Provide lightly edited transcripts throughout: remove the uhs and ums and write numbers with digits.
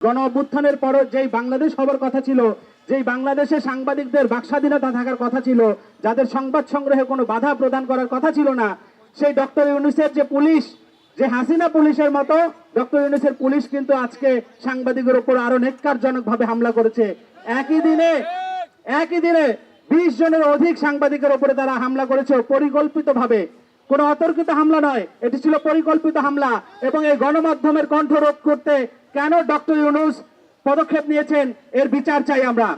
গণ অভ্যুত্থানের পরও যেই বাংলাদেশ হবার কথা ছিল, যেই বাংলাদেশে সাংবাদিকদের বাকস্বাধীনতা থাকার কথা ছিল, যাদের সংবাদ সংগ্রহে কোনো বাধা প্রদান করার কথা ছিল না, সেই ডক্টর ইউনূসের যে পুলিশ, যে হাসিনা পুলিশের মতো ডক্টর ইউনূসের পুলিশ কিন্তু আজকে সাংবাদিকের উপর আরো নেক্কারজনকভাবে হামলা করেছে। একই দিনে 20 জনের অধিক সাংবাদিকের উপরে তারা হামলা করেছে পরিকল্পিতভাবে। কোনো অতর্কিত হামলা নয়, এটি ছিল পরিকল্পিত হামলা। এবং এই গণমাধ্যমের কণ্ঠ রোধ করতে কেন ডক্টর ইউনূস পদক্ষেপ নিয়েছেন, এর বিচার চাই আমরা।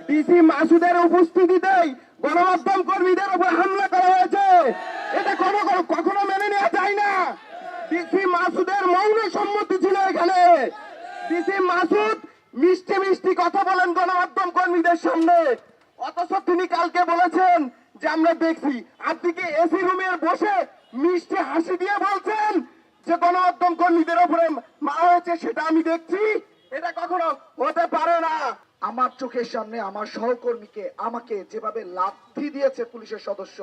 ডিসি মাসুদের উপস্থিতিতেই গণমাধ্যম কর্মীদের উপর হামলা করা হয়েছে, এটা কখনো মেনে নেওয়া যায় না। ডিসি মাসুদের মৌন সম্মতি ছিল এখানে। ডিসি মাসুদ মিষ্টি মিষ্টি কথা বলেন গণমাধ্যম কর্মীদের সামনে, অথচ তিনি কালকে বলেছেন যে আমরা দেখছি। আপনি কি এসি রুমে বসে মিষ্টি হাসি দিয়ে বলছেন যে গণমাধ্যম কর্মীদের উপরে মারা হয়েছে, সেটা আমি দেখছি? এটা কখনো হতে পারে না। আমার চোখের সামনে আমার সহকর্মীকে আমাকে যেভাবে লাথি দিয়েছে পুলিশের সদস্য,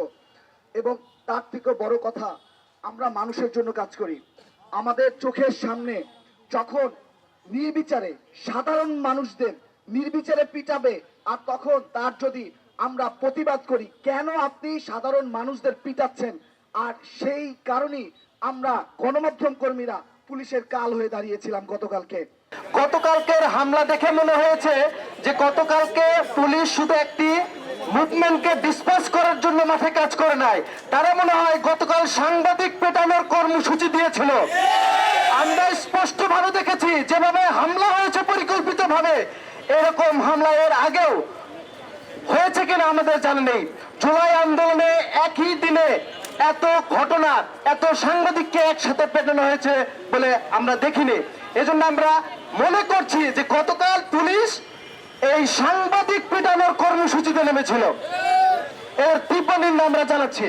এবং তার থেকে বড় কথা, আমরা মানুষের জন্য কাজ করি। আমাদের চোখের সামনে যখন নির্বিচারে সাধারণ মানুষদের নির্বিচারে পিটাবে, আর তখন তার যদি আমরা প্রতিবাদ করি, কেন আপনি সাধারণ মানুষদের পিটাচ্ছেন, আর সেই কারণেই আমরা গণমাধ্যম কর্মীরা পুলিশের কাল হয়ে দাঁড়িয়েছিলাম গতকালকের হামলা দেখে মনে হয়েছে যে গতকালকে পুলিশ শুধু একটি মুভমেন্টকে ডিসপাস করার জন্য মাঠে কাজ করে নাই, তারা মনে হয় গতকাল সাংবাদিক পেটানোর কর্মসূচি দিয়েছিল। আমরা স্পষ্ট ভাবে দেখেছি যেভাবে হামলা হয়েছে পরিকল্পিতভাবে, এরকম হামলা এর আগেও হয়েছে কিনা আমাদের জানা নেই। জুলাই আন্দোলনে একই দিনে এত ঘটনা, এত সাংবাদিককে একসাথে পেটানো হয়েছে বলে আমরা দেখিনি। এজন্য আমরা মনে করছি যে গতকাল পুলিশ এই সাংবাদিক পেটানোর কর্মসূচিতে নেমেছিল, এর তীব্র নিন্দা আমরা জানাচ্ছি।